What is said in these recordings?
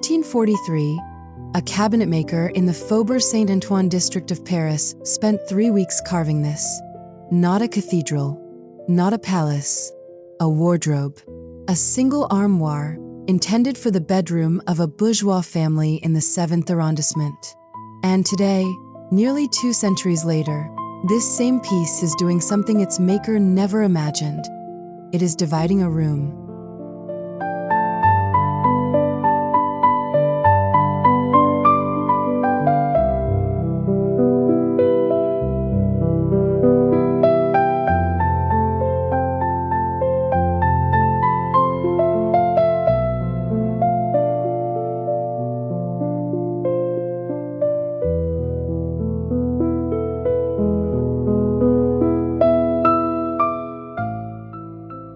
1843, a cabinetmaker in the Faubourg Saint-Antoine district of Paris spent 3 weeks carving this. Not a cathedral, not a palace, a wardrobe, a single armoire intended for the bedroom of a bourgeois family in the 7th arrondissement. And today, nearly 2 centuries later, this same piece is doing something its maker never imagined. It is dividing a room.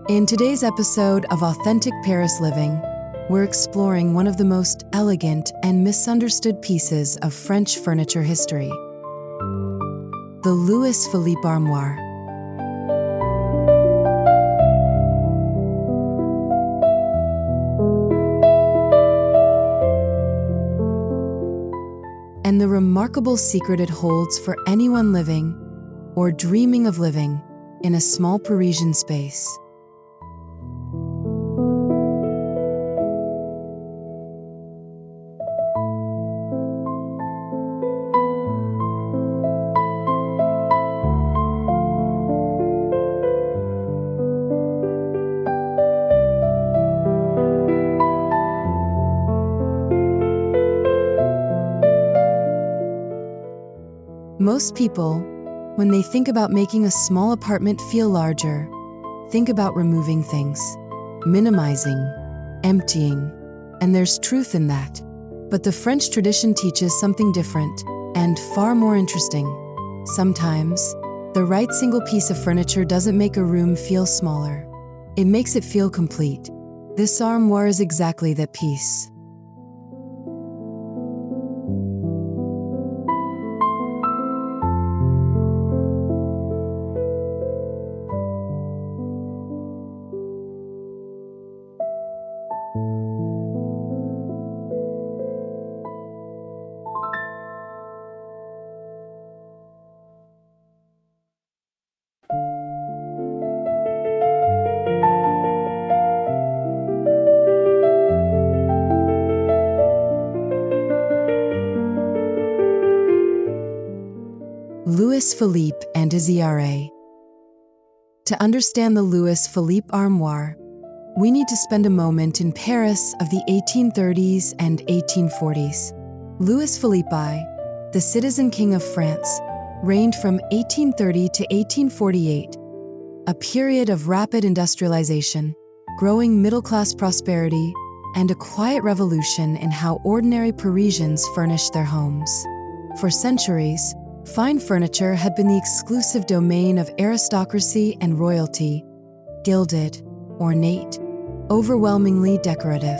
In today's episode of Authentic Paris Living, we're exploring one of the most elegant and misunderstood pieces of French furniture history, the Louis Philippe Armoire. And the remarkable secret it holds for anyone living or dreaming of living in a small Parisian space. Most people, when they think about making a small apartment feel larger, think about removing things, minimizing, emptying, and there's truth in that. But the French tradition teaches something different and far more interesting. Sometimes, the right single piece of furniture doesn't make a room feel smaller. It makes it feel complete. This armoire is exactly that piece. Louis Philippe and his ERA. To understand the Louis Philippe armoire, we need to spend a moment in Paris of the 1830s and 1840s. Louis Philippe, the citizen king of France, reigned from 1830 to 1848, a period of rapid industrialization, growing middle-class prosperity, and a quiet revolution in how ordinary Parisians furnished their homes. For centuries, fine furniture had been the exclusive domain of aristocracy and royalty, gilded, ornate, overwhelmingly decorative.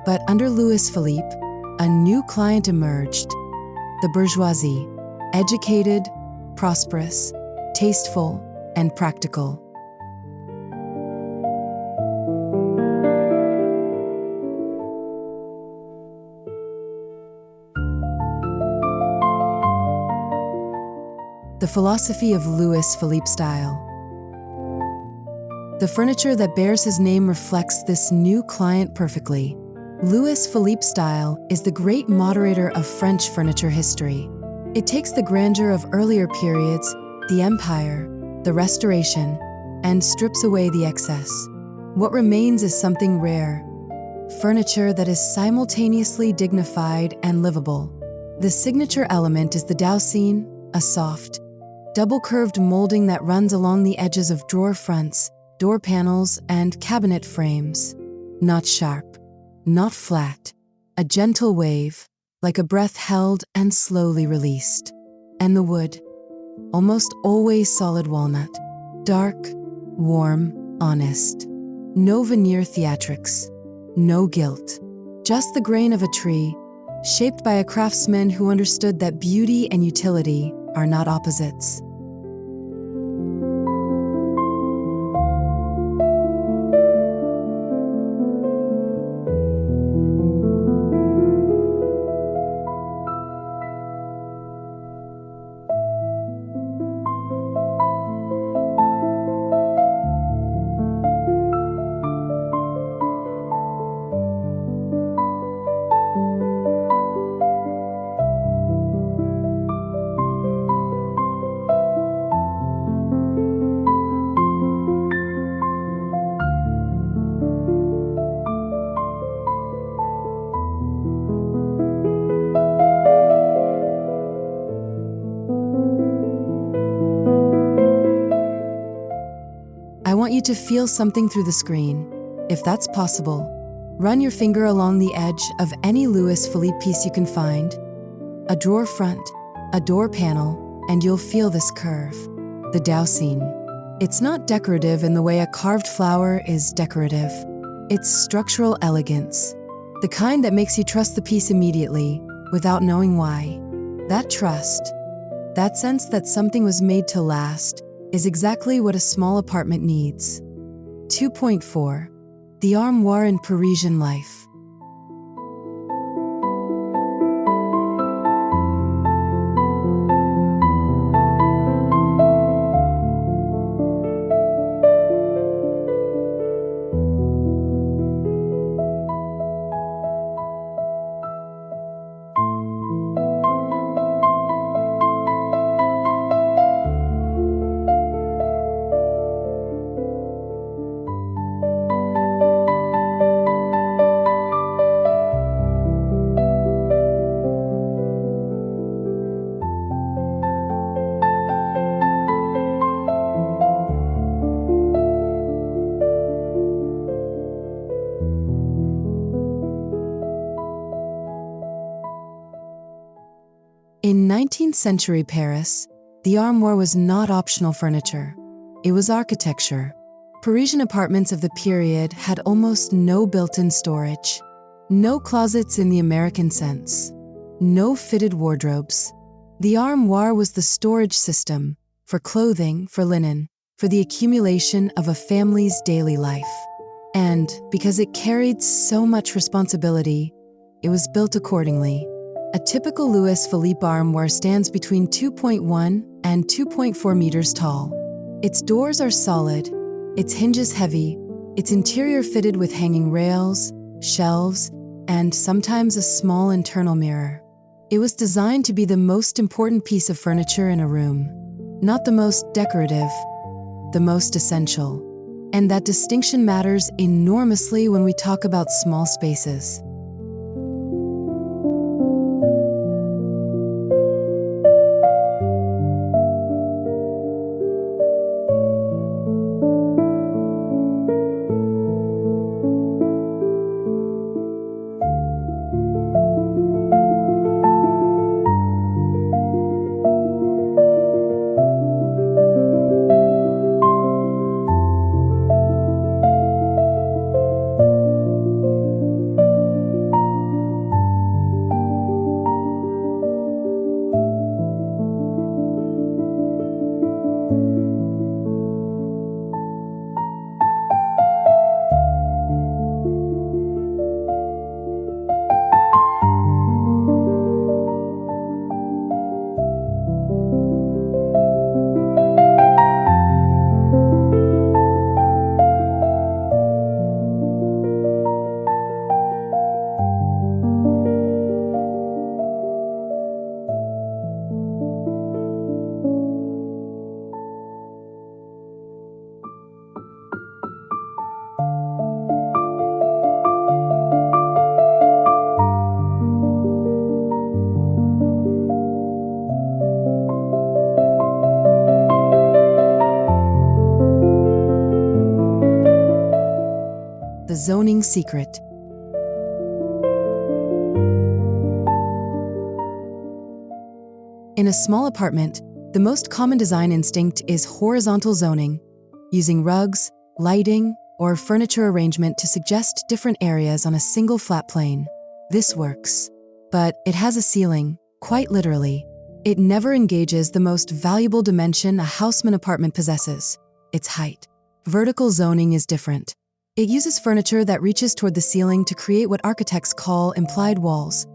But under Louis Philippe, a new client emerged, the bourgeoisie, educated, prosperous, tasteful, and practical. The philosophy of Louis Philippe style. The furniture that bears his name reflects this new client perfectly. Louis Philippe style is the great moderator of French furniture history. It takes the grandeur of earlier periods, the Empire, the Restoration, and strips away the excess. What remains is something rare, furniture that is simultaneously dignified and livable. The signature element is the downsizing, a soft, double-curved molding that runs along the edges of drawer fronts, door panels, and cabinet frames. Not sharp, not flat, a gentle wave, like a breath held and slowly released. And the wood, almost always solid walnut, dark, warm, honest. No veneer theatrics, no gilt, just the grain of a tree, shaped by a craftsman who understood that beauty and utility are not opposites. want you to feel something through the screen. If that's possible, run your finger along the edge of any Louis Philippe piece you can find. A drawer front, a door panel, and you'll feel this curve. The downsizing. It's not decorative in the way a carved flower is decorative. It's structural elegance. The kind that makes you trust the piece immediately, without knowing why. That trust, that sense that something was made to last, is exactly what a small apartment needs. 2.4. The Armoire in Parisian life. In 19th century Paris, the armoire was not optional furniture. It was architecture. Parisian apartments of the period had almost no built-in storage. No closets in the American sense. No fitted wardrobes. The armoire was the storage system for clothing, for linen, for the accumulation of a family's daily life. And because it carried so much responsibility, it was built accordingly. A typical Louis Philippe armoire stands between 2.1 and 2.4 meters tall. Its doors are solid, its hinges heavy, its interior fitted with hanging rails, shelves, and sometimes a small internal mirror. It was designed to be the most important piece of furniture in a room. Not the most decorative, the most essential. And that distinction matters enormously when we talk about small spaces. The zoning secret. In a small apartment, the most common design instinct is horizontal zoning, using rugs, lighting, or furniture arrangement to suggest different areas on a single flat plane. This works, but it has a ceiling, quite literally. It never engages the most valuable dimension a Haussmann apartment possesses, its height. Vertical zoning is different. It uses furniture that reaches toward the ceiling to create what architects call implied walls,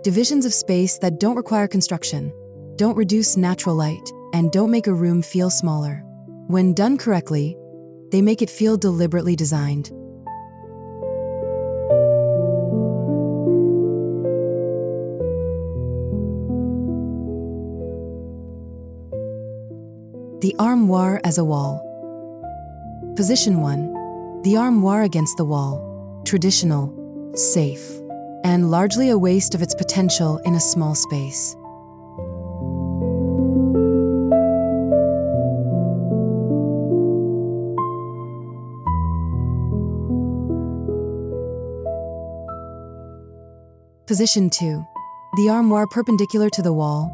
divisions of space that don't require construction, don't reduce natural light, and don't make a room feel smaller. When done correctly, they make it feel deliberately designed. The armoire as a wall. Position 1. The armoire against the wall. Traditional, safe, and largely a waste of its potential in a small space. Position 2. The armoire perpendicular to the wall,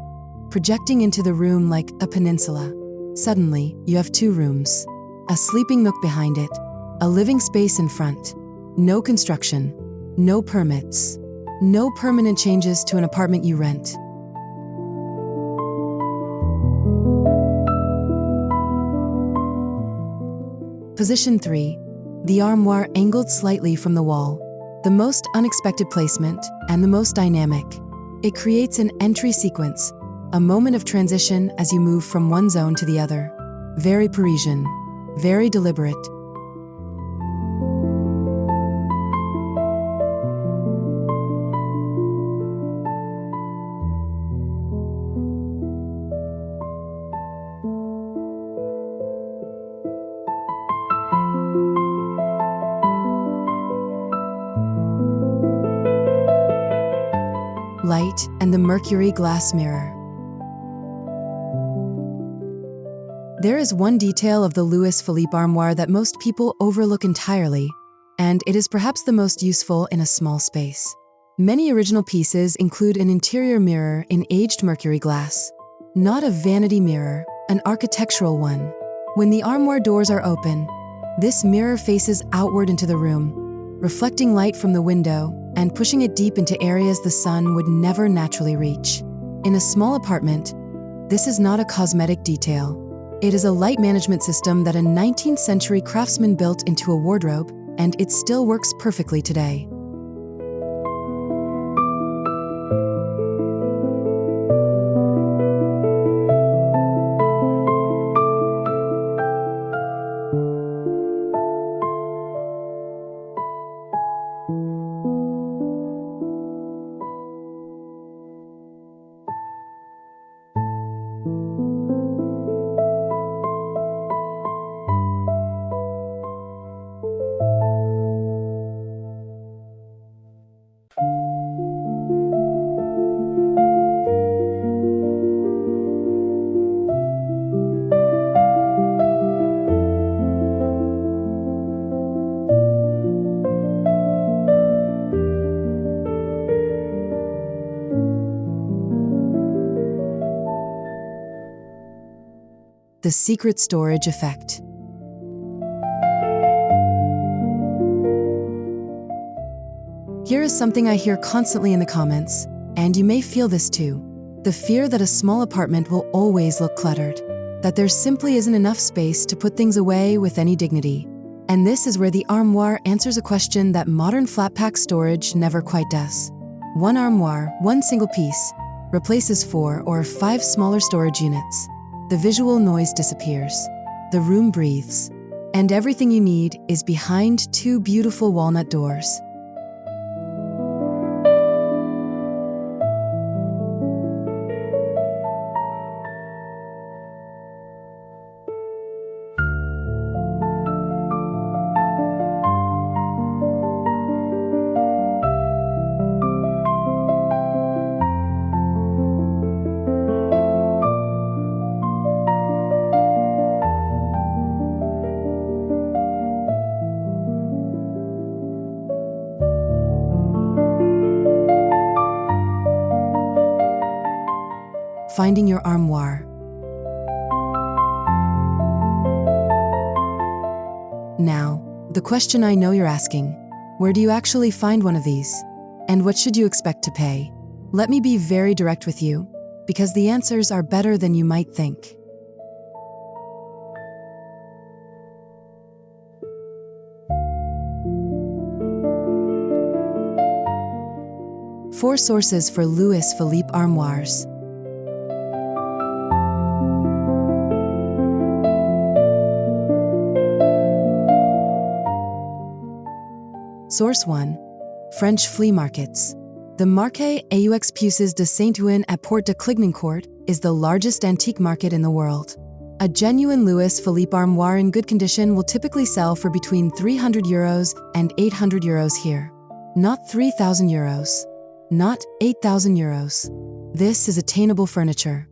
projecting into the room like a peninsula. Suddenly, you have two rooms. A sleeping nook behind it, a living space in front. No construction, no permits, no permanent changes to an apartment you rent. Position 3. The armoire angled slightly from the wall. The most unexpected placement and the most dynamic. It creates an entry sequence, a moment of transition as you move from one zone to the other. Very Parisian, very deliberate. Light and the mercury glass mirror. There is one detail of the Louis Philippe armoire that most people overlook entirely, and it is perhaps the most useful in a small space. Many original pieces include an interior mirror in aged mercury glass. Not a vanity mirror, an architectural one. When the armoire doors are open, this mirror faces outward into the room, reflecting light from the window and pushing it deep into areas the sun would never naturally reach. In a small apartment, this is not a cosmetic detail. It is a light management system that a 19th century craftsman built into a wardrobe, and it still works perfectly today. The secret storage effect. Here is something I hear constantly in the comments, and you may feel this too. The fear that a small apartment will always look cluttered, that there simply isn't enough space to put things away with any dignity. And this is where the armoire answers a question that modern flat pack storage never quite does. One armoire, one single piece, replaces 4 or 5 smaller storage units. The visual noise disappears, the room breathes, and everything you need is behind 2 beautiful walnut doors. Finding your armoire. Now, the question I know you're asking, where do you actually find one of these? And what should you expect to pay? Let me be very direct with you, because the answers are better than you might think. Four sources for Louis Philippe armoires. Source 1. French flea markets. The Marché aux Excuses de Saint-Antoine at Porte de Clignancourt is the largest antique market in the world. A genuine Louis Philippe armoire in good condition will typically sell for between €300 and €800 here. Not €3,000. Not €8,000. This is attainable furniture.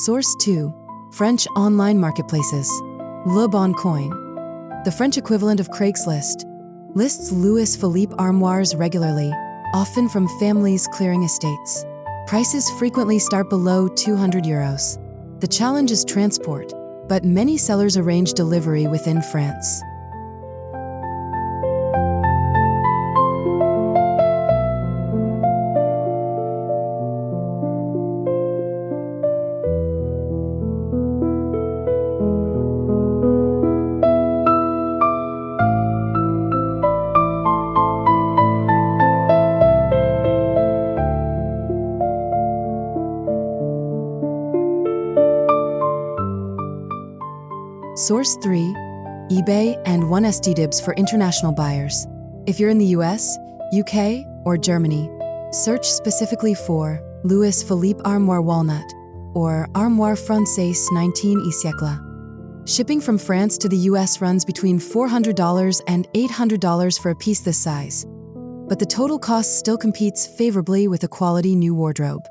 Source 2. French online marketplaces. Le Bon Coin, the French equivalent of Craigslist, lists Louis Philippe armoires regularly, often from families clearing estates. Prices frequently start below €200. The challenge is transport, but many sellers arrange delivery within France. Source 3. eBay and 1stDibs for international buyers. If you're in the US, UK, or Germany, search specifically for Louis Philippe Armoire Walnut or Armoire Française 19e siècle. Shipping from France to the US runs between $400 and $800 for a piece this size, but the total cost still competes favorably with a quality new wardrobe.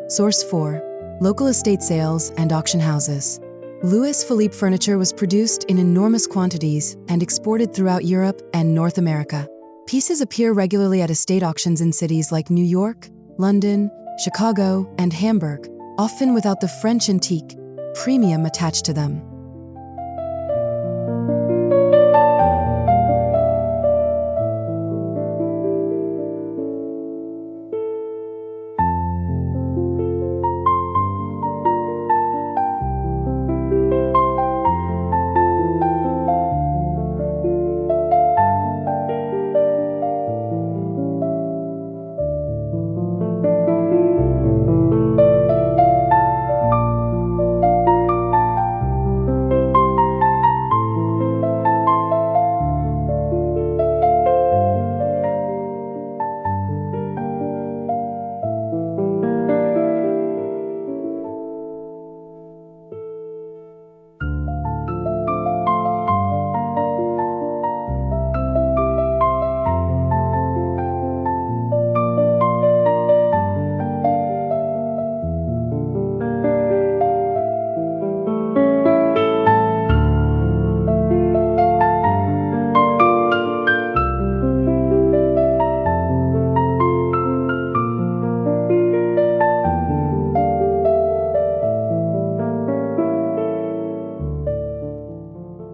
Source 4. Local estate sales and auction houses. Louis Philippe furniture was produced in enormous quantities and exported throughout Europe and North America. Pieces appear regularly at estate auctions in cities like New York, London, Chicago, and Hamburg, often without the French antique premium attached to them.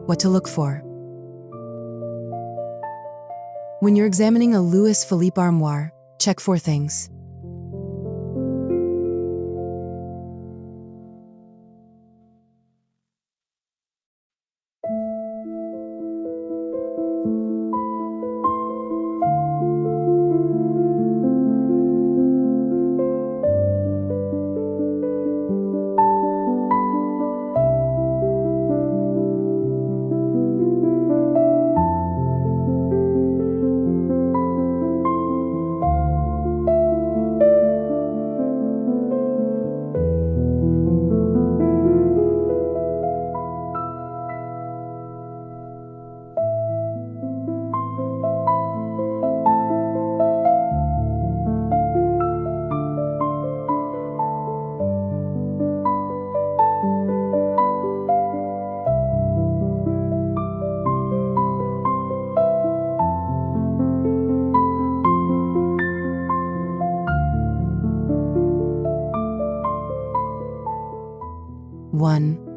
What to look for. When you're examining a Louis Philippe armoire, check 4 things.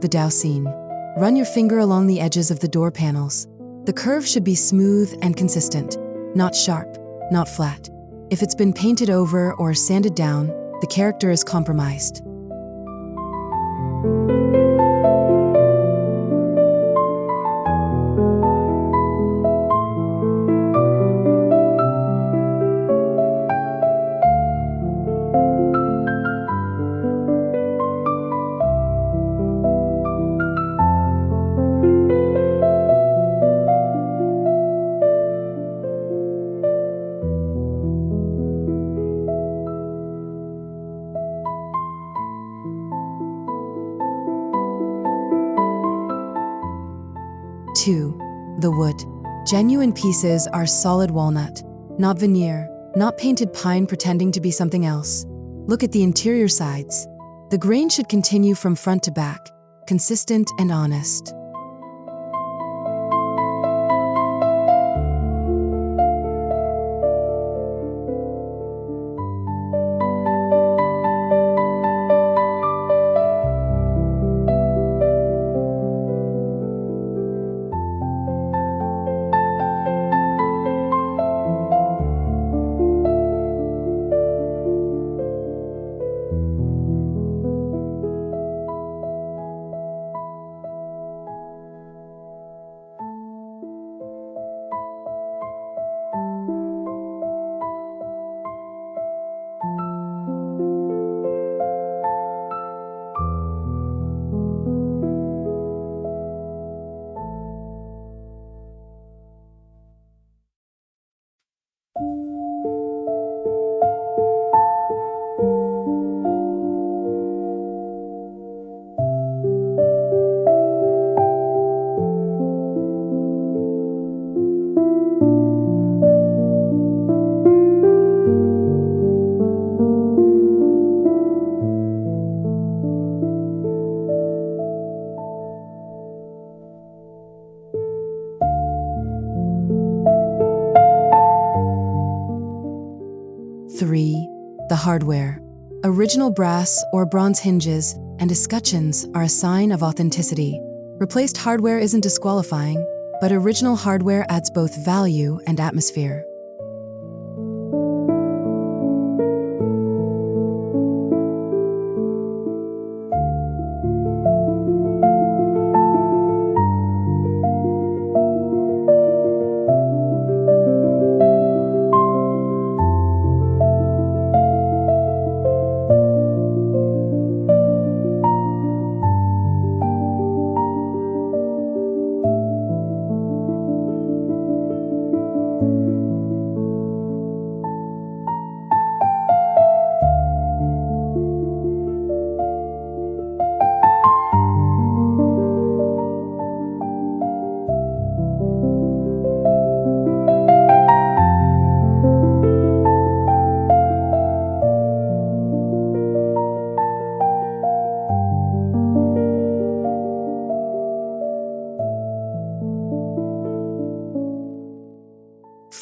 The downsizing. Run your finger along the edges of the door panels. The curve should be smooth and consistent, not sharp, not flat. If it's been painted over or sanded down, the character is compromised. Two, the wood. Genuine pieces are solid walnut, not veneer, not painted pine pretending to be something else. Look at the interior sides. The grain should continue from front to back, consistent and honest. Three, the hardware. Original brass or bronze hinges and escutcheons are a sign of authenticity. Replaced hardware isn't disqualifying, but original hardware adds both value and atmosphere.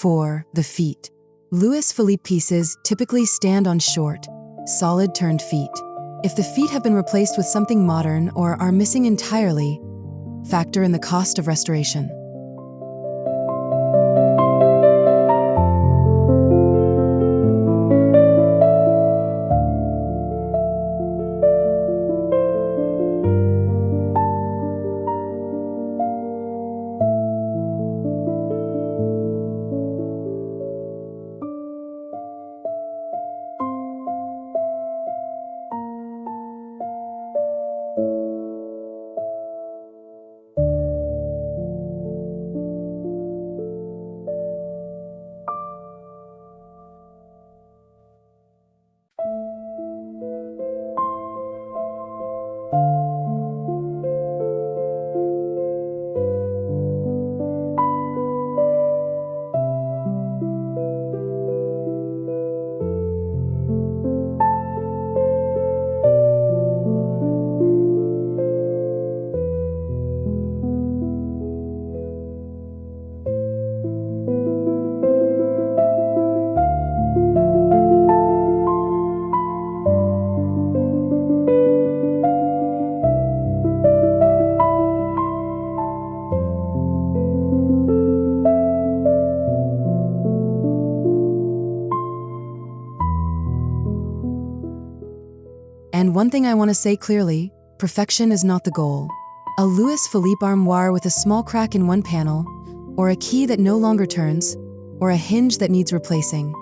Four, the feet. Louis Philippe pieces typically stand on short, solid turned feet. If the feet have been replaced with something modern or are missing entirely, factor in the cost of restoration. And one thing I want to say clearly, perfection is not the goal. A Louis Philippe armoire with a small crack in one panel, or a key that no longer turns, or a hinge that needs replacing,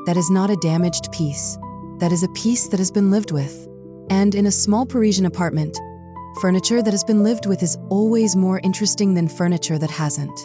that is not a damaged piece. That is a piece that has been lived with. And in a small Parisian apartment, furniture that has been lived with is always more interesting than furniture that hasn't.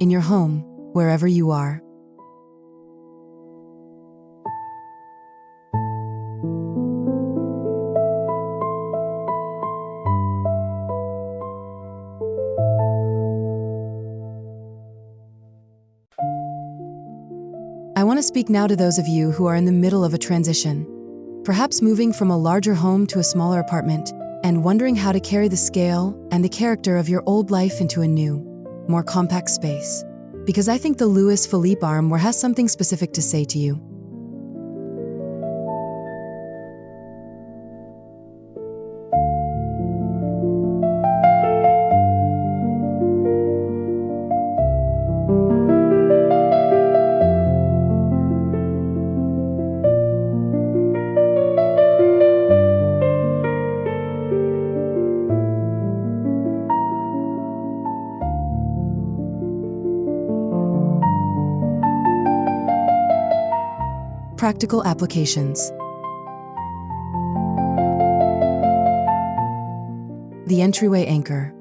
In your home, wherever you are. I want to speak now to those of you who are in the middle of a transition, perhaps moving from a larger home to a smaller apartment, and wondering how to carry the scale and the character of your old life into a new, more compact space. Because I think the Louis Philippe Armoire has something specific to say to you. Practical applications. The entryway anchor.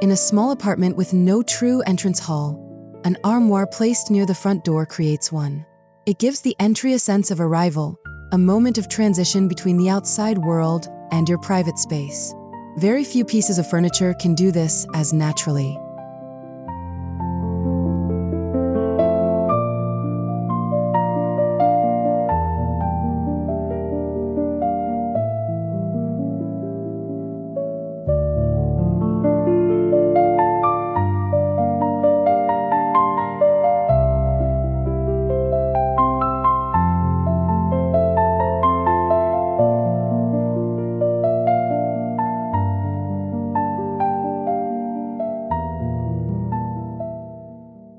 In a small apartment with no true entrance hall, an armoire placed near the front door creates one. It gives the entry a sense of arrival, a moment of transition between the outside world and your private space. Very few pieces of furniture can do this as naturally.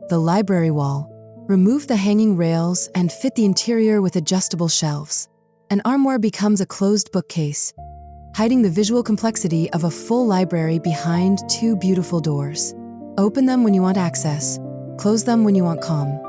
The library wall. Remove the hanging rails and fit the interior with adjustable shelves. An armoire becomes a closed bookcase, hiding the visual complexity of a full library behind two beautiful doors. Open them when you want access, close them when you want calm.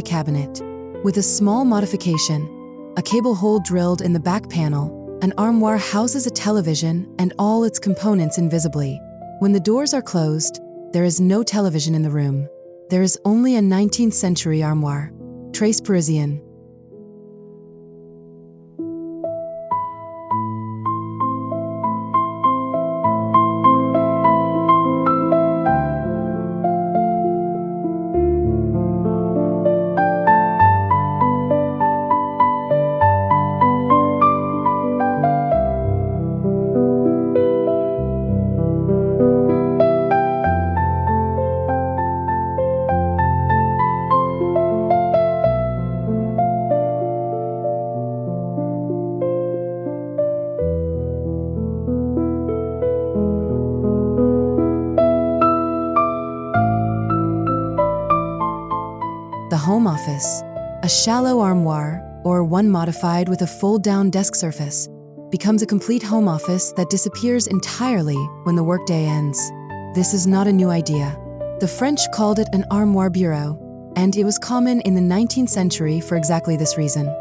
IKEA cabinet. With a small modification, a cable hole drilled in the back panel, an armoire houses a television and all its components invisibly. When the doors are closed, there is no television in the room. There is only a 19th century armoire. Trace Parisian. The home office, a shallow armoire, or one modified with a fold-down desk surface, becomes a complete home office that disappears entirely when the workday ends. This is not a new idea. The French called it an armoire bureau, and it was common in the 19th century for exactly this reason.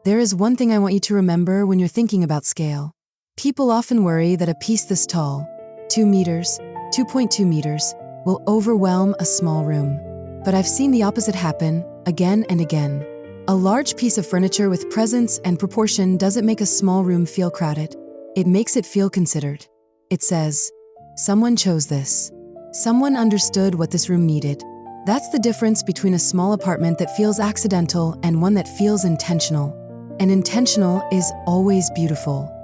There is one thing I want you to remember when you're thinking about scale. People often worry that a piece this tall, 2 meters, 2.2 meters, will overwhelm a small room. But I've seen the opposite happen again and again. A large piece of furniture with presence and proportion doesn't make a small room feel crowded. It makes it feel considered. It says, someone chose this. Someone understood what this room needed. That's the difference between a small apartment that feels accidental and one that feels intentional. And intentional is always beautiful.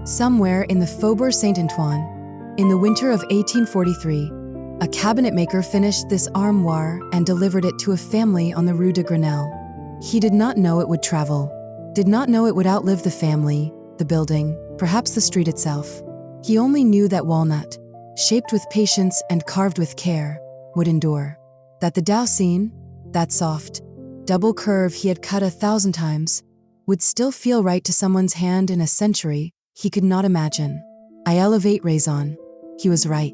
Somewhere in the Faubourg Saint-Antoine, in the winter of 1843, a cabinetmaker finished this armoire and delivered it to a family on the Rue de Grenelle. He did not know it would travel, did not know it would outlive the family, the building, perhaps the street itself. He only knew that walnut, shaped with patience and carved with care, would endure. That the downsizing, that soft, double curve he had cut 1,000 times, would still feel right to someone's hand in a century he could not imagine. I elevate raison. He was right.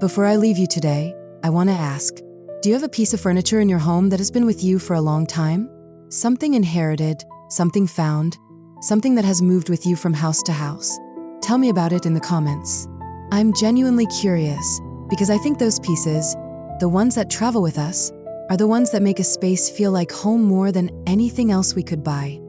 Before I leave you today, I want to ask, do you have a piece of furniture in your home that has been with you for a long time? Something inherited, something found, something that has moved with you from house to house? Tell me about it in the comments. I'm genuinely curious because I think those pieces, the ones that travel with us, are the ones that make a space feel like home more than anything else we could buy.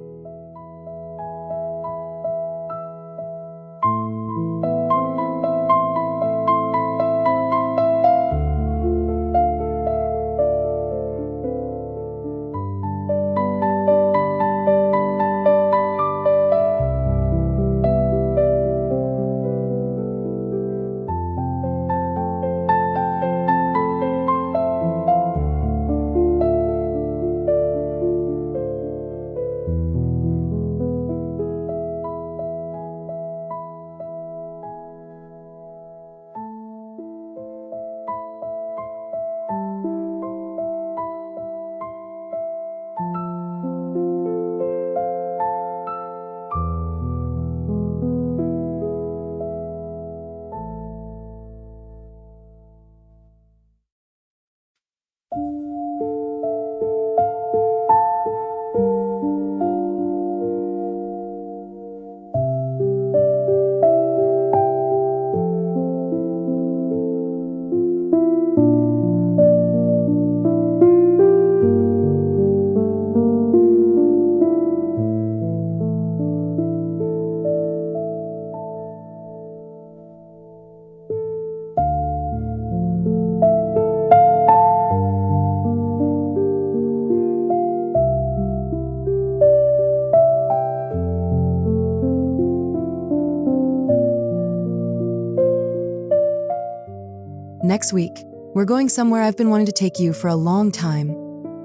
Next week, we're going somewhere I've been wanting to take you for a long time,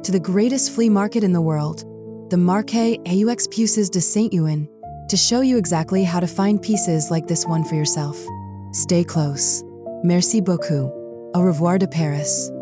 to the greatest flea market in the world, the Marché aux Puces de Saint-Ouen, to show you exactly how to find pieces like this one for yourself. Stay close. Merci beaucoup. Au revoir de Paris.